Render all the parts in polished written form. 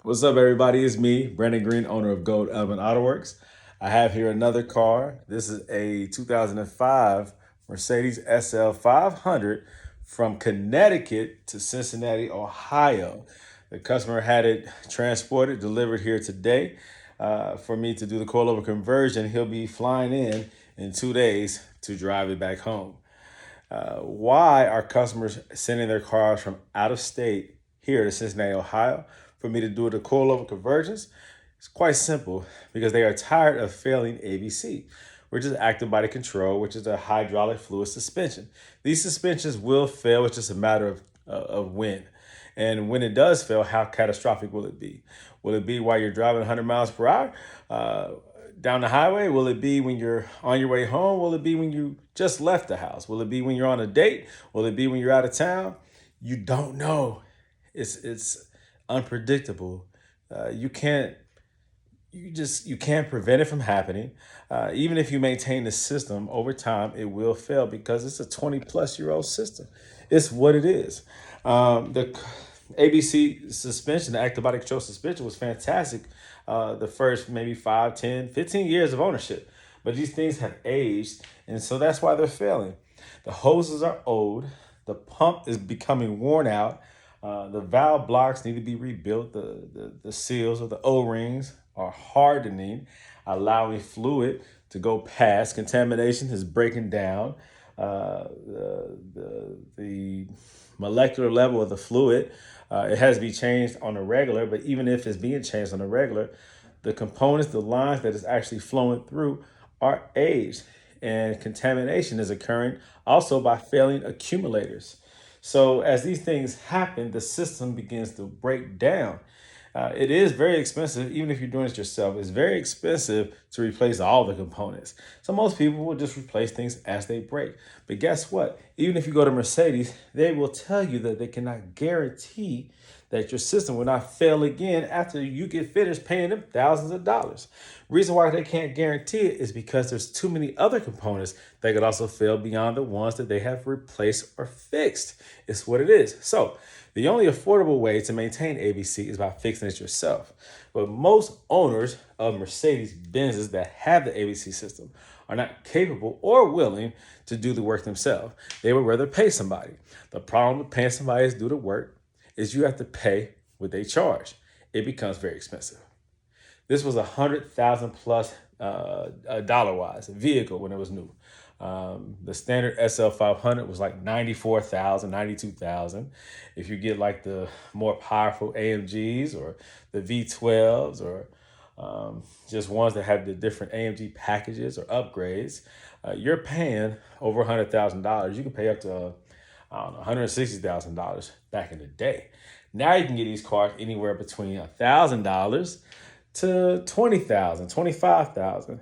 What's up, everybody? It's me, Brandon Green, owner of Gold Element Autoworks. I have here another car. This is a 2005 Mercedes SL 500 from Connecticut to Cincinnati, Ohio. The customer had it transported, delivered here today for me to do the coilover conversion. He'll be flying in 2 days to drive it back home. Why are customers sending their cars from out of state here to Cincinnati, Ohio for me to do the coilover conversions? It's quite simple because they are tired of failing ABC, which is active body control, which is a hydraulic fluid suspension. These suspensions will fail. It's just a matter of when. And when it does fail, how catastrophic will it be? Will it be while you're driving 100 miles per hour down the highway? Will it be when you're on your way home? Will it be when you just left the house? Will it be when you're on a date? Will it be when you're out of town? You don't know. It's unpredictable. You can't you can't prevent it from happening. Even if you maintain the system over time, it will fail because it's a 20-plus-year-old system. It's what it is. The ABC suspension, the active body control suspension, was fantastic the first maybe 5, 10, 15 years of ownership. But these things have aged, and so that's why they're failing. The hoses are old. The pump is becoming worn out. The valve blocks need to be rebuilt. The seals of the O-rings are hardening, allowing fluid to go past. Contamination is breaking down. The molecular level of the fluid, it has to be changed on a regular, but even if it's being changed on a regular, the components, the lines that is actually flowing through are aged, and contamination is occurring also by failing accumulators. So as these things happen, the system begins to break down. It is very expensive, even if you're doing it yourself. It's very expensive to replace all the components. So most people will just replace things as they break. But guess what? Even if you go to Mercedes, they will tell you that they cannot guarantee that your system will not fail again after you get finished paying them thousands of dollars. Reason why they can't guarantee it is because there's too many other components that could also fail beyond the ones that they have replaced or fixed. It's what it is. So the only affordable way to maintain ABC is by fixing it yourself. But most owners of Mercedes Benzes that have the ABC system are not capable or willing to do the work themselves. They would rather pay somebody. The problem with paying somebody to do the work is you have to pay what they charge. It becomes very expensive. This was 100,000 plus dollar wise vehicle when it was new. The standard SL 500 was like 94,000, 92,000. If you get like the more powerful AMGs or the V12s or just ones that have the different AMG packages or upgrades, you're paying over $100,000. You can pay up to I don't know, $160,000 back in the day. Now you can get these cars anywhere between $1,000 to $20,000, $25,000.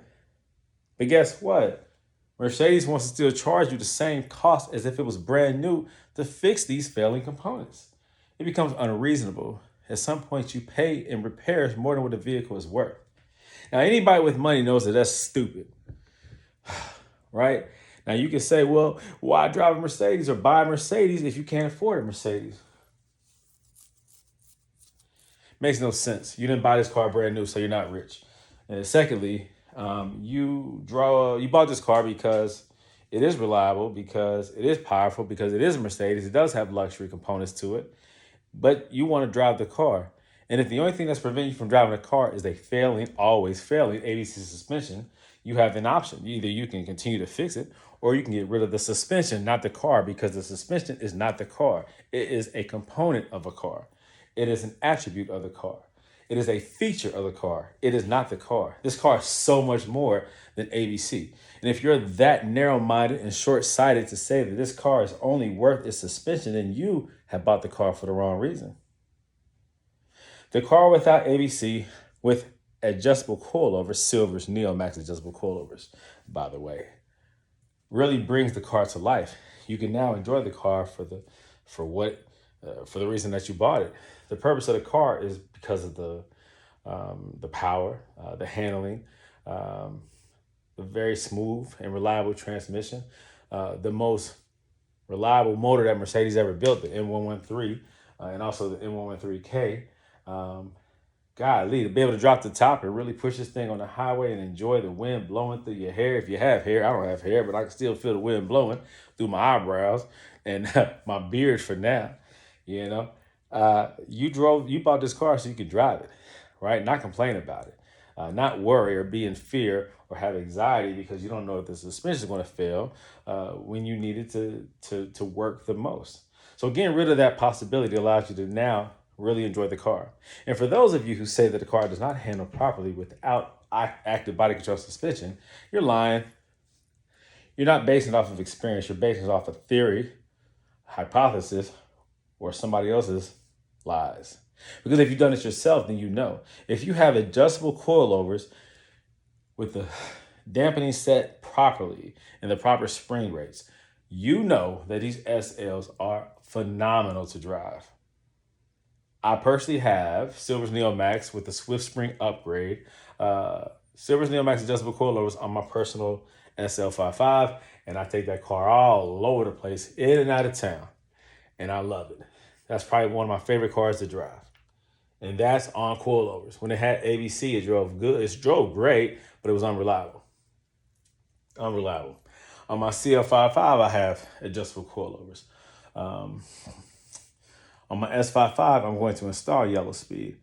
But guess what? Mercedes wants to still charge you the same cost as if it was brand new to fix these failing components. It becomes unreasonable. At some point, you pay in repairs more than what the vehicle is worth. Now, anybody with money knows that that's stupid, right? Now, you can say, well, why drive a Mercedes or buy a Mercedes if you can't afford a Mercedes? Makes no sense. You didn't buy this car brand new, so you're not rich. And secondly, you bought this car because it is reliable, because it is powerful, because it is a Mercedes. It does have luxury components to it, but you want to drive the car. And if the only thing that's preventing you from driving a car is a always failing ABC suspension, you have an option. Either you can continue to fix it, or you can get rid of the suspension, not the car, because the suspension is not the car. It is a component of a car. It is an attribute of the car. It is a feature of the car. It is not the car. This car is so much more than ABC. And if you're that narrow-minded and short-sighted to say that this car is only worth its suspension, then you have bought the car for the wrong reason. The car without ABC with adjustable coilovers, Silver's Neomax adjustable coilovers, by the way, really brings the car to life. You can now enjoy the car for the reason that you bought it. The purpose of the car is because of the power, the handling, the very smooth and reliable transmission, the most reliable motor that Mercedes ever built, the M113, and also the M113K. golly, to be able to drop the top and really push this thing on the highway and enjoy the wind blowing through your hair. If you have hair, I don't have hair, but I can still feel the wind blowing through my eyebrows and my beard for now. You know, you bought this car so you could drive it, right? Not complain about it, not worry or be in fear or have anxiety because you don't know if the suspension is going to fail when you need it to work the most. So getting rid of that possibility allows you to now really enjoy the car. And for those of you who say that the car does not handle properly without active body control suspension, you're lying. You're not basing it off of experience. You're basing it off of theory, hypothesis, or somebody else's lies. Because if you've done it yourself, then you know. If you have adjustable coilovers with the dampening set properly and the proper spring rates, you know that these SLs are phenomenal to drive. I personally have Silver's Neomax with the Swift Spring upgrade. Silver's Neomax adjustable coilovers on my personal SL55, and I take that car all over the place, in and out of town, and I love it. That's probably one of my favorite cars to drive. And that's on coilovers. When it had ABC, it drove good. It drove great, but it was unreliable. Unreliable. On my CL55, I have adjustable coilovers. On my S55, I'm going to install yellow speed.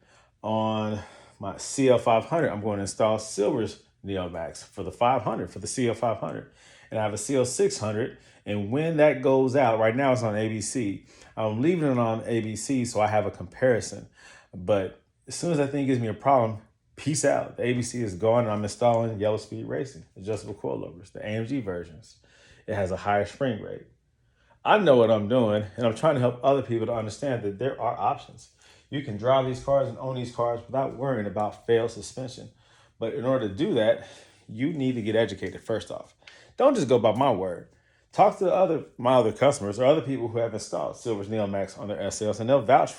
On my CL500, I'm going to install Silver's Neomax for the 500, for the CL500. And I have a CL600. And when that goes out, right now it's on ABC. I'm leaving it on ABC so I have a comparison. But as soon as that thing gives me a problem, peace out. The ABC is gone and I'm installing yellow speed racing, adjustable coilovers, the AMG versions. It has a higher spring rate. I know what I'm doing, and I'm trying to help other people to understand that there are options. You can drive these cars and own these cars without worrying about failed suspension. But in order to do that, you need to get educated first off. Don't just go by my word. Talk to my other customers or other people who have installed Silver's Neomax on their SLs, and they'll vouch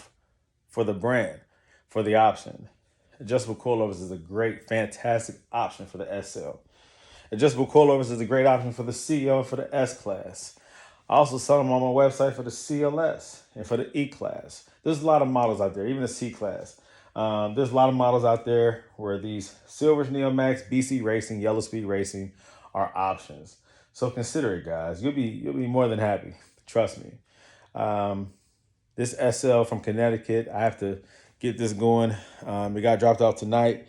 for the brand, for the option. Adjustable coilovers is a great, fantastic option for the SL. Adjustable coilovers is a great option for the CL and for the S-Class. I also sell them on my website for the CLS and for the E-Class. There's a lot of models out there, even the C-Class. There's a lot of models out there where these Silver's Neomax, BC Racing, Yellow Speed Racing are options. So consider it, guys. You'll be more than happy. Trust me. This SL from Connecticut, I have to get this going. It got dropped off tonight.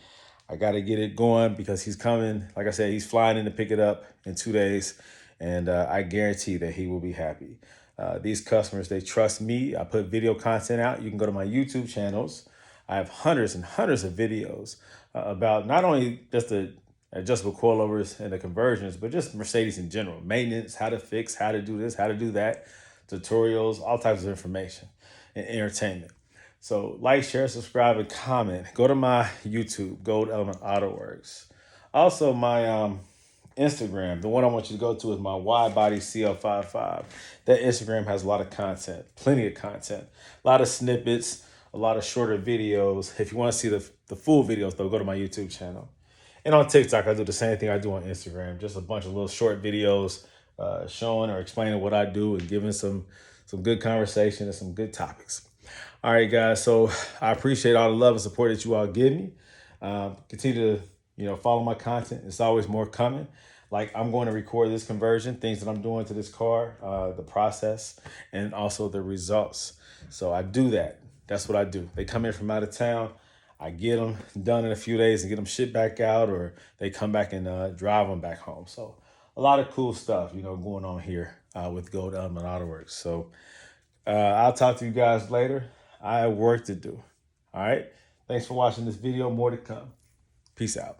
I got to get it going because he's coming. Like I said, he's flying in to pick it up in 2 days. And I guarantee that he will be happy. These customers, they trust me. I put video content out. You can go to my YouTube channels. I have hundreds and hundreds of videos about not only just the adjustable coilovers and the conversions, but just Mercedes in general. Maintenance, how to fix, how to do this, how to do that. Tutorials, all types of information and entertainment. So like, share, subscribe, and comment. Go to my YouTube, Gold Element Autoworks. Also, my Instagram, the one I want you to go to is my wide body CL55. That Instagram has a lot of content, plenty of content, a lot of snippets, a lot of shorter videos. If you want to see the full videos, though, go to my YouTube channel. And on TikTok, I do the same thing I do on Instagram, just a bunch of little short videos showing or explaining what I do and giving some good conversation and some good topics. All right, guys. So I appreciate all the love and support that you all give me. Continue to follow my content. It's always more coming. Like, I'm going to record this conversion, things that I'm doing to this car, the process, and also the results. So I do that. That's what I do. They come in from out of town. I get them done in a few days and get them shipped back out, or they come back and drive them back home. So a lot of cool stuff, going on here with Gold Element Autoworks. So I'll talk to you guys later. I have work to do. All right. Thanks for watching this video. More to come. Peace out.